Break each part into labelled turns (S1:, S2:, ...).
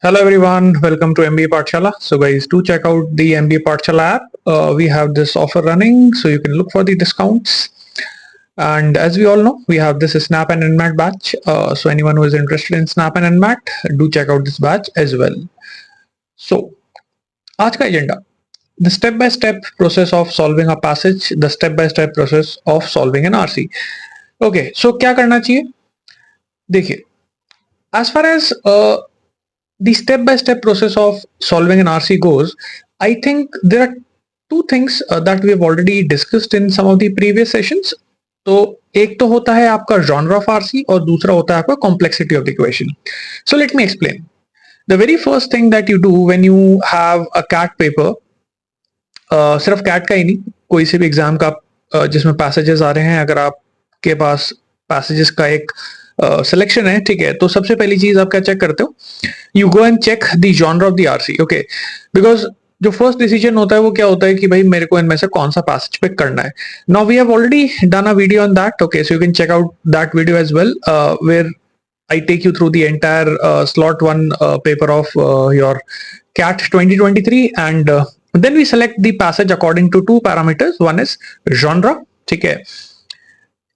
S1: Hello everyone, welcome to MBA Pathshala. So guys, do check out the MBA Pathshala app. We have this offer running, so you can look for the discounts. And as we all know, we have this Snap and Nmat batch. So anyone who is interested in Snap and Nmat, do check out this batch as well. So आज का agenda, the step-by-step process of solving a passage, the step-by-step process of solving an RC. Okay, so क्या करना चाहिए? देखिए, as far as the step-by-step process of solving an RC goes, I think there are two things that we have already discussed in some of the previous sessions. तो एक तो होता है आपका genre of RC और दूसरा होता है आपका complexity of the question. So let me explain. The very first thing that you do when you have a CAT paper, सिर्फ CAT का ही नहीं, कोई से भी एग्जाम का जिसमें पैसेजेस आ रहे हैं, अगर आपके पास पैसेजेस का एक सिलेक्शन है, ठीक है, तो सबसे पहली चीज आप क्या चेक करते हो? You go and check the genre of the RC. Okay, because जो फर्स्ट डिसीजन होता है वो क्या होता है कि भाई मेरे को इनमें से कौन सा पैसेज पिक करना है. Now we have already done a video on that. Okay, so you can check out that video as well, where I take you through the entire slot 1 paper of your CAT 2023, and then we select the passage according to two parameters. One is genre, ठीक है,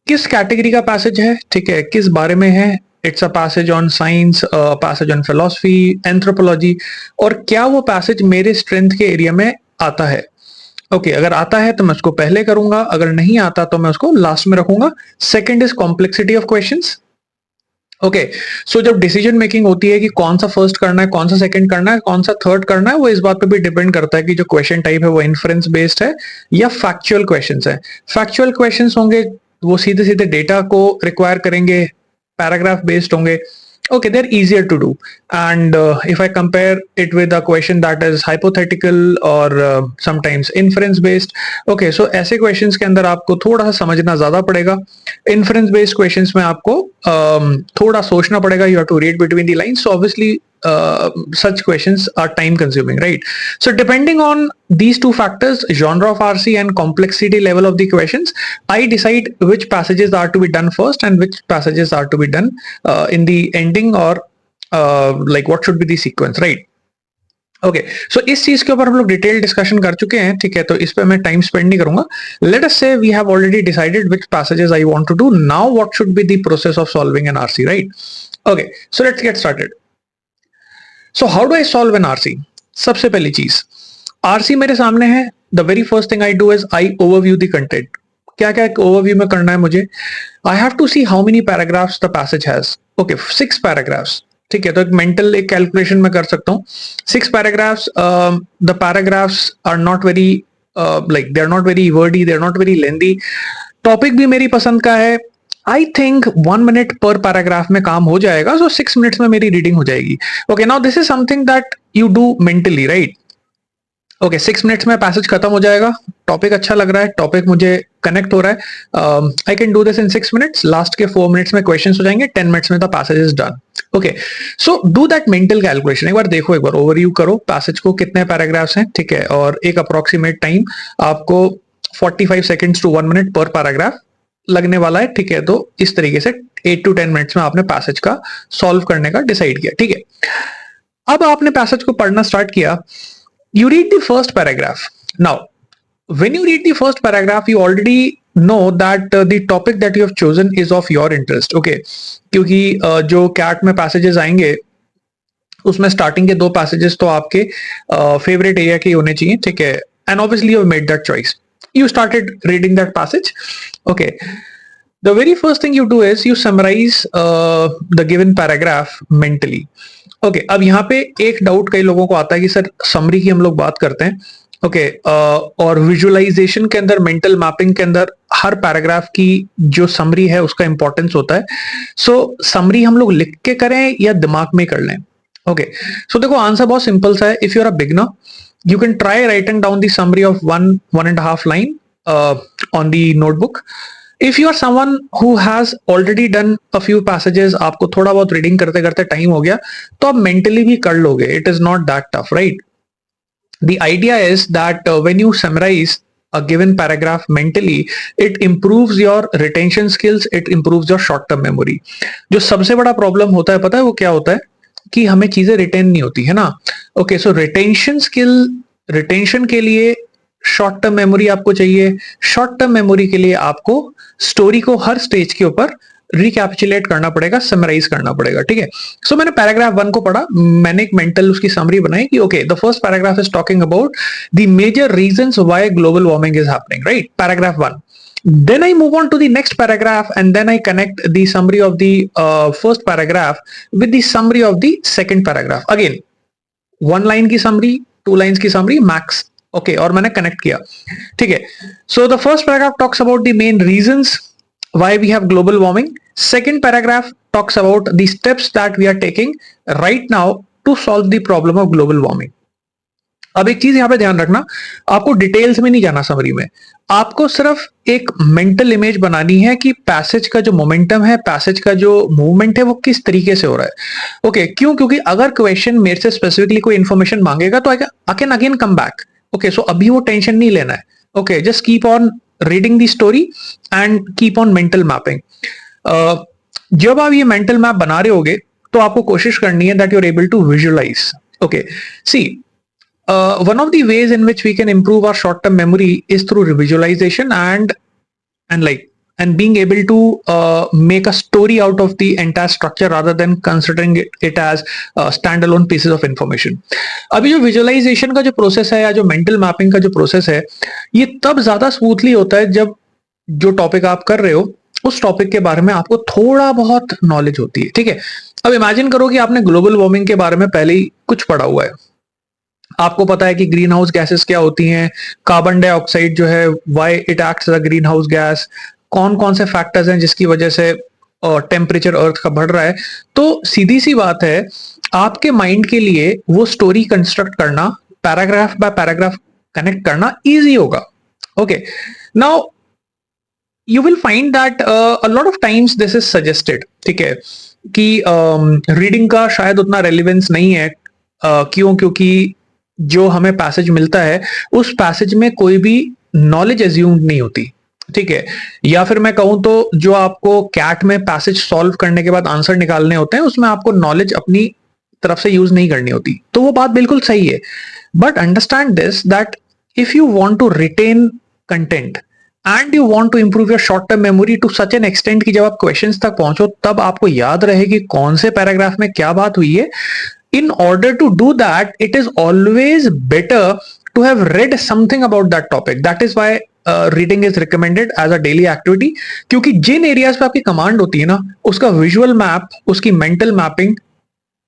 S1: किस category का passage है, ठीक है, किस बारे में है, it's a passage on science, passage on philosophy, anthropology, और क्या वो पैसेज मेरे स्ट्रेंथ के एरिया में आता है. ओके, अगर आता है तो मैं उसको पहले करूंगा, अगर नहीं आता तो मैं उसको लास्ट में रखूंगा. Second is complexity of questions. Okay, so जब डिसीजन मेकिंग होती है कि कौन सा फर्स्ट करना है, कौन सा सेकंड करना है, कौन सा थर्ड करना है, वो इस बात पे भी डिपेंड करता है कि जो क्वेश्चन टाइप है वो इन्फरेंस बेस्ड है या फैक्चुअल क्वेश्चंस है. फैक्चुअल क्वेश्चंस होंगे वो सीधे सीधे डेटा को रिक्वायर करेंगे, पैराग्राफ बेस्ड होंगे. Okay, they're easier to do. And if I compare it with a question that is hypothetical or sometimes inference based, okay, so ऐसे questions के अंदर आपको थोड़ा सा समझना ज्यादा पड़ेगा. Inference based questions में आपको थोड़ा सोचना पड़ेगा. You have to read between the lines. So obviously such questions are time consuming, right? So depending on these two factors, genre of RC and complexity level of the questions, I decide which passages are to be done first and which passages are to be done in the ending, or like what should be the sequence, right? Okay, so इस चीज के ऊपर हम लोग detail discussion कर चुके हैं, ठीक है, तो इस पे मैं टाइम स्पेंड नहीं करूंगा. Let us say we have already decided which passages I want to do. Now what should be the process of solving an RC, right? Okay, so let's get started. So how do I solve an RC? सबसे पहली चीज, RC मेरे सामने है. The very first thing I do is I overview the content. क्या क्या overview में करना है मुझे? I have to see how many paragraphs the passage has. Okay, 6 paragraphs, ठीक है, तो एक मेंटल एक कैलकुलेशन में कर सकता हूँ. 6 paragraphs, the paragraphs are not very like they are not very wordy, they are not very lengthy. Topic भी मेरी पसंद का है. आई थिंक 1 मिनट पर पैराग्राफ में काम हो जाएगा, सो 6 मिनट्स में मेरी रीडिंग हो जाएगी. Okay, now this is something that you do mentally, right? Okay, 6 minutes में पैसेज खत्म हो जाएगा. टॉपिक अच्छा लग रहा है, टॉपिक मुझे कनेक्ट हो रहा है. I can do this in 6 minutes. Last के 4 मिनट्स में क्वेश्चंस हो जाएंगे. 10 मिनट्स में the passage is done. Okay, so do that mental calculation. एक बार देखो, एक बार ओवरव्यू करो पैसेज को, कितने पैराग्राफ्स हैं, ठीक है, और एक अप्रोक्सीमेट टाइम आपको 45 सेकेंड्स टू 1 मिनट पर पैराग्राफ लगने वाला है, ठीक है. तो इस तरीके से 8 to 10 मिनट्स में आपने पैसेज का सॉल्व करने का डिसाइड किया, ठीक है. अब आपने पैसेज को पढ़ना स्टार्ट किया. You read the first paragraph. Now, when you read the first paragraph, you already know that the topic that you have chosen is of your interest. Okay, क्योंकि जो CAT में पैसेजेस आएंगे उसमें starting के 2 passages तो आपके favourite area के होने चाहिए, ठीक है. And obviously you made that choice. You started reading that passage. Okay, the very first thing you do is you summarize the given paragraph mentally. Okay, अब यहाँ पे एक डाउट कई लोगों को आता है कि सर समरी की हम लोग बात करते हैं, ओके, और विजुअलाइजेशन के अंदर, मेंटल मैपिंग के अंदर हर पैराग्राफ की जो समरी है उसका इंपॉर्टेंस होता है. सो समरी हम लोग लिख के करें या दिमाग में कर लें? ओके, सो देखो आंसर बहुत सिंपल सा है. If you are a beginner, you can try writing down the summary of 1.5 line on the notebook. If you are someone who has already done a few passages, आपको थोड़ा बहुत reading करते करते time हो गया, तो आप मेंटली भी कर लोगे. It is not that tough, right? The idea is that when you summarize a given paragraph mentally, it improves your retention skills, it improves your short term memory. जो सबसे बड़ा प्रॉब्लम होता है, पता है वो क्या होता है? कि हमें चीजें रिटेन नहीं होती है ना। ओके, सो रिटेंशन स्किल, रिटेंशन के लिए शॉर्ट टर्म मेमोरी आपको चाहिए। शॉर्ट टर्म मेमोरी के लिए आपको स्टोरी को हर स्टेज के ऊपर रिकैपिचुलेट करना पड़ेगा, समराइज करना पड़ेगा, ठीक है। सो मैंने पैराग्राफ 1 को पढ़ा, मैंने एक मेंटल उसकी समरी बनाई कि okay the first paragraph is talking about the major reasons why global warming is happening, right, paragraph 1. Then I move on to the next paragraph and then I connect the summary of the first paragraph with the summary of the second paragraph. Again, 1 line की summary, 2 lines की summary max. Okay, और मैंने connect किया, ठीक है। So the first paragraph talks about the main reasons why we have global warming. Second paragraph talks about the steps that we are taking right now to solve the problem of global warming. अब एक चीज यहां पे ध्यान रखना, आपको details में नहीं जाना समरी में, आपको सिर्फ एक मेंटल इमेज बनानी है कि पैसेज का जो मोमेंटम है, पैसेज का जो मूवमेंट है वो किस तरीके से हो रहा है। ओके, क्यों? क्योंकि अगर क्वेश्चन मेरे से स्पेसिफिकली कोई इंफॉर्मेशन मांगेगा तो I can again come back. Okay, so अभी वो टेंशन नहीं लेना है। Okay, just keep on reading the story and keep on mental mapping. जब आप ये मेंटल मैप बना रहे होगे तो आपको कोशिश करनी है that you are able to visualize. Okay, see one of the ways in which we can improve our short-term memory is through visualization and being able to make a story out of the entire structure rather than considering it as standalone pieces of information. अभी जो visualization का जो process है या जो mental mapping का जो process है, ये तब ज्यादा smoothly होता है जब जो टॉपिक आप कर रहे हो उस टॉपिक के बारे में आपको थोड़ा बहुत नॉलेज होती है, ठीक है। अब इमेजिन करो कि आपने ग्लोबल वार्मिंग के बारे में पहले ही कुछ पढ़ा हुआ है, आपको पता है कि ग्रीन हाउस गैसेस क्या होती हैं, कार्बन डाइऑक्साइड जो है why it acts as a greenhouse gas, कौन कौन से फैक्टर्स हैं जिसकी वजह से टेम्परेचर अर्थ का बढ़ रहा है। तो सीधी सी बात है, आपके माइंड के लिए वो स्टोरी कंस्ट्रक्ट करना, पैराग्राफ बाय पैराग्राफ कनेक्ट करना इजी होगा। Okay, now you will find that a lot of times this is suggested, ठीक है, कि रीडिंग का शायद उतना रेलिवेंस नहीं है। क्यों? क्योंकि जो हमें पैसेज मिलता है उस पैसेज में कोई भी नॉलेज एज्यूम्ड नहीं होती, ठीक है। या फिर मैं कहूं तो जो आपको कैट में पैसेज सॉल्व करने के बाद आंसर निकालने होते हैं उसमें आपको नॉलेज अपनी तरफ से यूज नहीं करनी होती, तो वो बात बिल्कुल सही है। But understand this that if you want to retain content and you want to improve your short term memory to such an extent कि जब आप क्वेश्चंस तक पहुंचो तब आपको याद रहे कि कौन से पैराग्राफ में क्या बात हुई है, in order to do that it is always better to have read something about that topic. That is why reading is recommended as a daily activity, क्योंकि जिन एरियाज पे आपकी कमांड होती है ना उसका विजुअल मैप, उसकी मेंटल मैपिंग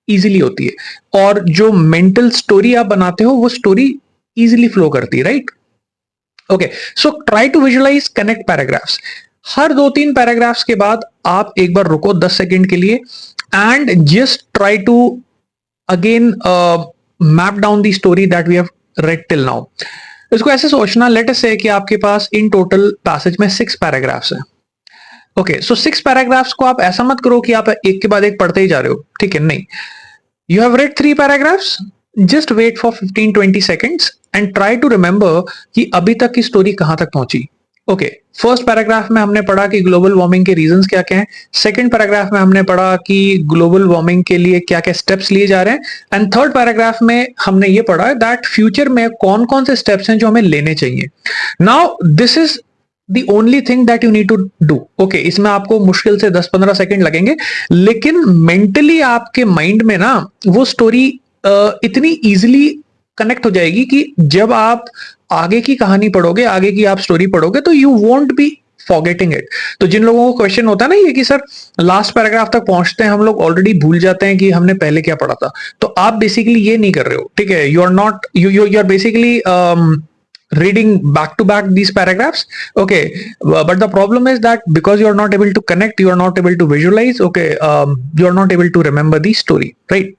S1: इजीली होती है और जो मेंटल स्टोरी आप बनाते हो वो स्टोरी इजीली फ्लो करती है, right. Okay, so try to visualize, connect paragraphs. हर 2-3 पैराग्राफ्स के बाद आप एक बार रुको 10 सेकेंड के लिए and just try to again map down the story that we have read till now. इसको ऐसे सोचना, लेट अस से कि आपके पास इन टोटल पैसेज में 6 पैराग्राफ्स हैं। ओके, सो 6 पैराग्राफ्स को आप ऐसा मत करो कि आप एक के बाद एक पढ़ते ही जा रहे हो, ठीक है, नहीं। You have read 3 paragraphs, just wait for 15-20 seconds and try to remember कि अभी तक की स्टोरी कहां तक पहुंची। ओके, फर्स्ट पैराग्राफ में हमने पढ़ा कि ग्लोबल वार्मिंग के रीजंस क्या क्या हैं, सेकंड पैराग्राफ में हमने पढ़ा कि ग्लोबल वार्मिंग के लिए क्या क्या स्टेप्स लिए जा रहे हैं, एंड थर्ड पैराग्राफ में हमने ये पढ़ा दैट फ्यूचर में कौन कौन से स्टेप्स हैं जो हमें लेने चाहिए। Now this is the only thing that you need to do. Okay, इसमें आपको मुश्किल से 10-15 सेकेंड लगेंगे, लेकिन मेंटली आपके माइंड में ना वो स्टोरी इतनी इजिली कनेक्ट हो जाएगी कि जब आप आगे की कहानी पढ़ोगे, आगे की आप स्टोरी पढ़ोगे तो you won't be forgetting it. तो जिन लोगों को क्वेश्चन होता है ना ये कि सर लास्ट पैराग्राफ तक पहुंचते हैं हम लोग ऑलरेडी भूल जाते हैं कि हमने पहले क्या पढ़ा था, तो आप बेसिकली ये नहीं कर रहे हो, ठीक है। You are not, you are basically reading back to back these paragraphs. Okay, but the problem is that because you are not able to connect, you are not able to visualize, okay, you are not able to remember the story, right?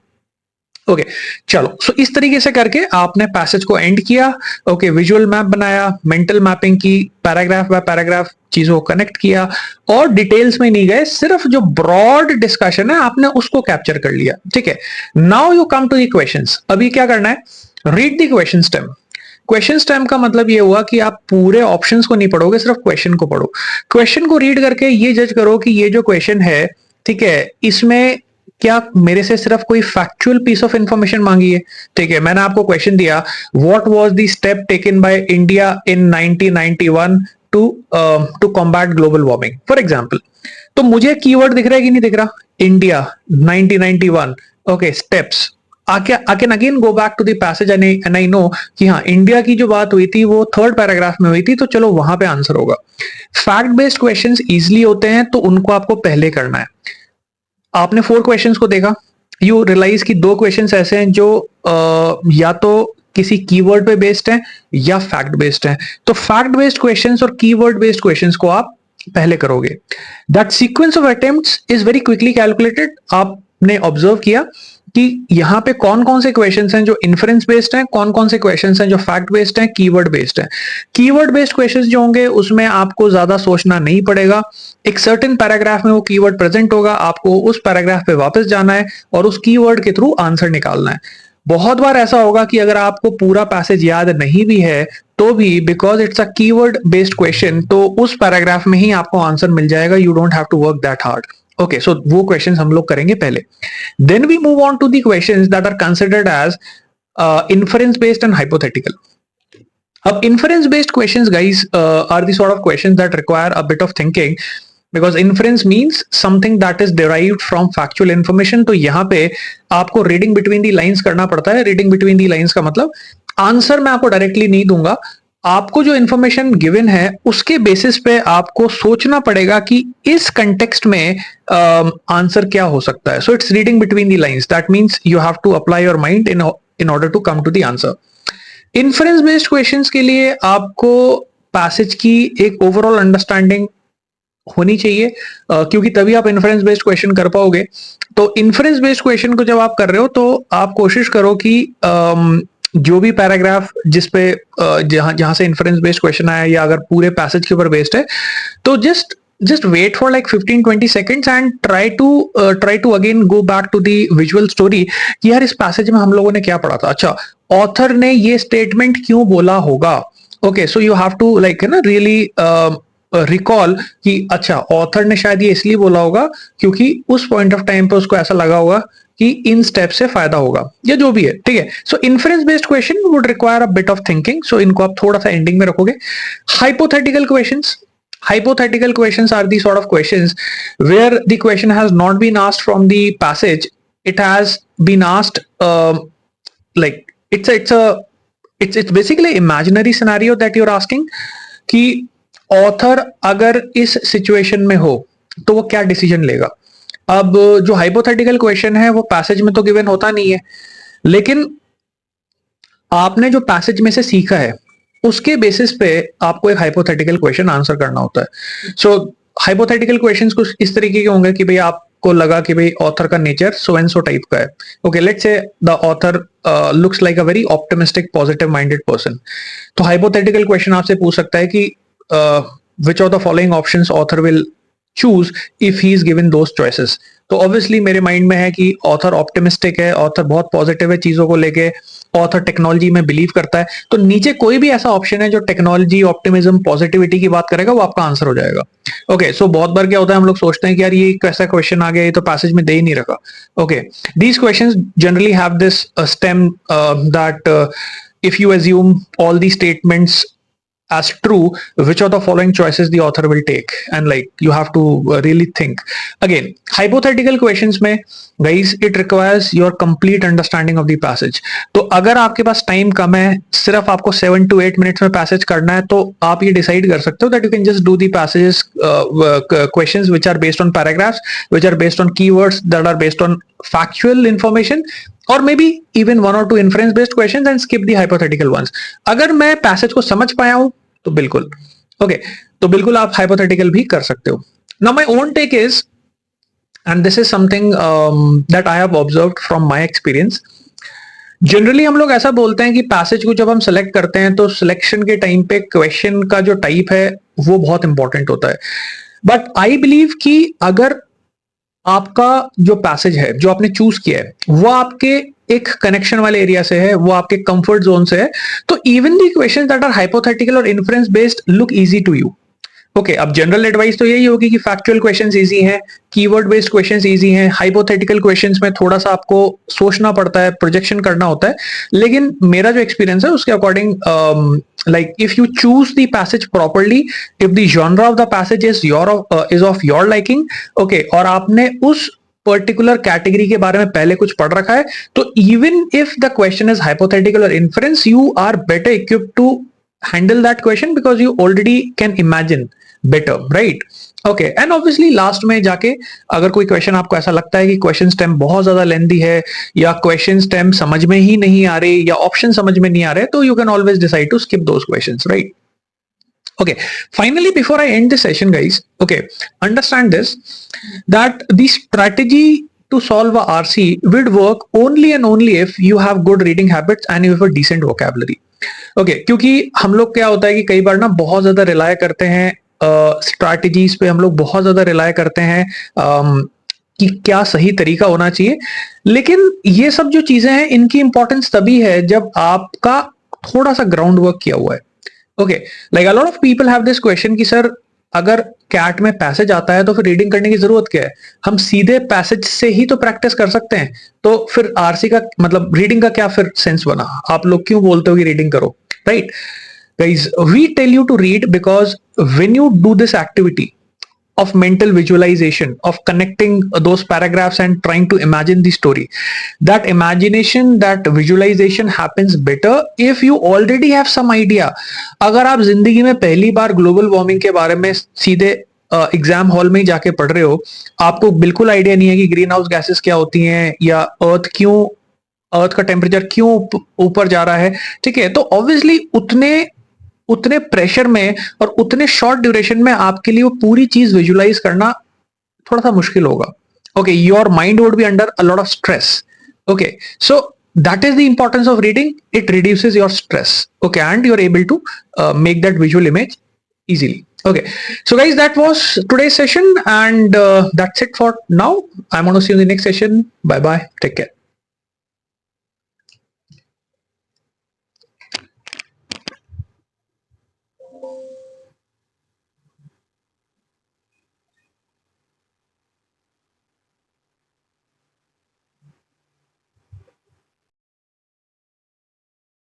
S1: Okay, चलो, सो इस तरीके से करके आपने passage को and किया। Okay, visual map बनाया, mental mapping की, पैराग्राफ बाय पैराग्राफ चीजों को कनेक्ट किया और डिटेल्स में नहीं गए, सिर्फ जो ब्रॉड डिस्कशन है आपने उसको कैप्चर कर लिया, ठीक है। Now you come to the questions. अभी क्या करना है, read the question stem. Question stem का मतलब ये हुआ कि आप पूरे ऑप्शंस को नहीं पढ़ोगे, सिर्फ क्वेश्चन को पढ़ो। क्वेश्चन को रीड करके ये जज करो कि ये जो क्वेश्चन है, ठीक है, इसमें क्या मेरे से सिर्फ कोई फैक्चुअल पीस ऑफ इंफॉर्मेशन मांगी है? ठीक है, मैंने आपको क्वेश्चन दिया, what was the step taken by India in 1991 to combat global warming for example. तो मुझे कीवर्ड दिख रहा है कि नहीं दिख रहा? India 1991, okay, steps. I can again go back to the passage and I know कि हाँ, इंडिया की जो बात हुई थी वो थर्ड पैराग्राफ में हुई थी, तो चलो वहां पे आंसर होगा। फैक्ट बेस्ड क्वेश्चंस इजीली होते हैं, तो उनको आपको पहले करना है। आपने 4 क्वेश्चंस को देखा, यू रियलाइज कि 2 क्वेश्चंस ऐसे हैं जो या तो किसी कीवर्ड पे बेस्ड हैं या फैक्ट बेस्ड हैं। तो फैक्ट बेस्ड क्वेश्चंस और कीवर्ड बेस्ड क्वेश्चंस को आप पहले करोगे। That sequence of attempts is very quickly calculated. आपने ऑब्जर्व किया कि यहां पे कौन कौन से क्वेश्चंस हैं जो इन्फरेंस बेस्ड हैं, कौन कौन से क्वेश्चंस हैं जो फैक्ट बेस्ड हैं, कीवर्ड बेस्ड हैं। कीवर्ड बेस्ड क्वेश्चंस जो होंगे उसमें आपको ज्यादा सोचना नहीं पड़ेगा। एक सर्टेन पैराग्राफ में वो कीवर्ड प्रेजेंट होगा, आपको उस पैराग्राफ पे वापस जाना है और उस कीवर्ड के थ्रू आंसर निकालना है। बहुत बार ऐसा होगा कि अगर आपको पूरा पैसेज याद नहीं भी है तो भी, because it's a keyword based question, तो उस पैराग्राफ में ही आपको आंसर मिल जाएगा। You don't have to work that hard. Okay, so वो क्वेश्चंस हम लोग करेंगे पहले। Then we move on to the questions that are considered as inference based and hypothetical. अब inference based questions guys are the sort of questions that require a bit of thinking, because inference means something that is derived from factual information। तो यहाँ पे आपको reading between the lines करना पड़ता है। reading between the lines का मतलब answer मैं आपको डायरेक्टली नहीं दूंगा, आपको जो इंफॉर्मेशन गिवन है उसके बेसिस पे आपको सोचना पड़ेगा कि इस कंटेक्स्ट में आंसर क्या हो सकता है। So it's reading between the lines, that means you have to apply your mind in order to come to the answer. Inference based questions के लिए आपको पैसेज की एक ओवरऑल अंडरस्टैंडिंग होनी चाहिए, क्योंकि तभी आप इन्फरेंस बेस्ड क्वेश्चन कर पाओगे। तो इन्फरेंस बेस्ड क्वेश्चन को जब आप कर रहे हो तो आप कोशिश करो कि जो भी पैराग्राफ जिसपे जहां से इन्फरेंस बेस्ड क्वेश्चन आया या अगर पूरे पैसेज के ऊपर बेस्ड है, तो just wait for like 15-20 seconds and try to again go back to the visual story कि यार इस पैसेज में हम लोगों ने क्या पढ़ा था, अच्छा ऑथर ने ये स्टेटमेंट क्यों बोला होगा। Okay, so you have to like है ना रियली रिकॉल कि अच्छा ऑथर ने शायद ये इसलिए बोला होगा क्योंकि उस पॉइंट ऑफ टाइम पे उसको ऐसा लगा होगा कि इन स्टेप से फायदा होगा या जो भी है, ठीक है। So inference based question would require a bit of thinking, so इनको आप थोड़ा सा एंडिंग में रखोगे। Hypothetical questions, hypothetical questions are the sort of questions where the question has not been asked from the passage, it has been asked like it's basically imaginary scenario that you're asking कि author अगर इस situation में हो तो वो क्या decision लेगा। अब जो हाइपोथेटिकल क्वेश्चन है वो पैसेज में तो गिवन होता नहीं है, लेकिन आपने जो पैसेज में से सीखा है उसके बेसिस पे आपको एक हाइपोथेटिकल क्वेश्चन आंसर करना होता है। सो हाइपोथेटिकल क्वेश्चंस कुछ इस तरीके के होंगे कि भाई आपको लगा कि भाई ऑथर का nature so and so type का है। Okay, let's say the author looks like a very optimistic positive minded person. तो हाइपोथेटिकल क्वेश्चन आपसे पूछ सकता है कि which of the following options author will choose if he is given those choices. तो obviously मेरे माइंड में है कि ऑथर ऑप्टिमिस्टिक है, ऑथर बहुत पॉजिटिव है चीजों को लेके, ऑथर टेक्नोलॉजी में बिलीव करता है। तो नीचे कोई भी ऐसा ऑप्शन है जो टेक्नोलॉजी, ऑप्टिमिज्म, पॉजिटिविटी की बात करेगा वो आपका आंसर हो जाएगा। ओके, सो बहुत बार क्या होता है हम लोग सोचते हैं कि यार ये कैसा क्वेश्चन आ गया, ये तो पैसेज में दे ही नहीं रखा। Okay, these questions generally have this stem that if you assume all these statements as true, which of the following choices the author will take, and like you have to really think. Again, hypothetical questions में guys it requires your complete understanding of the passage। तो अगर आपके पास time कम है, सिर्फ आपको 7 to 8 minutes में passage करना है, तो आप ये डिसाइड कर सकते हो that you can just do the passages questions which are based on paragraphs, which are based on keywords, that are based on factual information, or maybe even 1 or 2 inference based questions and skip the hypothetical ones। अगर मैं passage को समझ पाया हूं तो बिल्कुल okay, तो बिल्कुल आप हाइपोथेटिकल भी कर सकते हो। Now my own take is, and this is something that I have observed from my experience. Generally हम लोग ऐसा बोलते हैं कि पैसेज को जब हम सेलेक्ट करते हैं तो सिलेक्शन के टाइम पे क्वेश्चन का जो टाइप है वो बहुत इंपॉर्टेंट होता है। बट आई बिलीव कि अगर आपका जो पैसेज है जो आपने चूज किया है वो आपके एक कनेक्शन वाले एरिया से है, वो आपके कंफर्ट जोन से है, तो even the questions that are hypothetical और inference based look easy to you. Okay अब जनरल एडवाइस तो यही होगी कि फैक्चुअल क्वेश्चंस इजी हैं, कीवर्ड बेस्ड क्वेश्चंस इजी हैं, हाइपोथेटिकल क्वेश्चंस में थोड़ा सा आपको सोचना पड़ता है, प्रोजेक्शन करना होता है, लेकिन मेरा जो एक्सपीरियंस है उसके according like if you choose the passage properly, if the genre of the passage is of your liking, okay, और आपने उस पर्टिकुलर कैटेगरी के बारे में पहले कुछ पढ़ रखा है, तो even if the question is hypothetical और inference, you are better equipped to handle that question because you already can imagine better, right? Okay and obviously last में जाके अगर कोई क्वेश्चन आपको ऐसा लगता है कि क्वेश्चन स्टेम बहुत ज्यादा लेंथी है या क्वेश्चन स्टेम समझ में ही नहीं आ रहे या ऑप्शन समझ में नहीं आ रहे, तो you can always decide to skip those questions, right? Okay, finally, before I end this session, guys, okay, understand this, that the strategy to solve a RC would work only and only if you have good reading habits and you have a decent vocabulary. Okay, क्योंकि हम लोग क्या होता है कि कई बार ना बहुत ज्यादा रिलाय करते हैं स्ट्रैटेजीज पे, हम लोग बहुत ज्यादा रिलाय करते हैं कि क्या सही तरीका होना चाहिए, लेकिन ये सब जो चीजें हैं इनकी इंपॉर्टेंस तभी है जब आपका थोड़ा सा ग्राउंड वर्क किया हुआ है. Okay, like a lot of people have this question कि सर अगर कैट में पैसेज आता है तो फिर रीडिंग करने की जरूरत क्या है, हम सीधे पैसेज से ही तो प्रैक्टिस कर सकते हैं, तो फिर आरसी का मतलब रीडिंग का क्या फिर सेंस बना, आप लोग क्यों बोलते हो कि रीडिंग करो, right? Guys, we tell you to read because when you do this activity of mental visualization, of connecting those paragraphs and trying to imagine the story, that imagination, that visualization happens better if you already have some idea. अगर आप जिंदगी में पहली बार global warming के बारे में सीधे exam hall में ही जाके पढ़ रहे हो, आपको बिल्कुल आइडिया नहीं है कि ग्रीन हाउस गैसेस क्या होती हैं या अर्थ का टेम्परेचर क्यों ऊपर जा रहा है, ठीक है, तो ऑब्वियसली उतने प्रेशर में और उतने शॉर्ट ड्यूरेशन में आपके लिए वो पूरी चीज विजुलाइज करना थोड़ा सा मुश्किल होगा. Okay, your mind would be under a lot of stress. Okay, so that is the importance of reading. It reduces your stress, okay, and you're able to make that visual image easily. Okay, so guys, that was today's session and that's it for now. I'm going to see you in the next session. Bye bye, take care.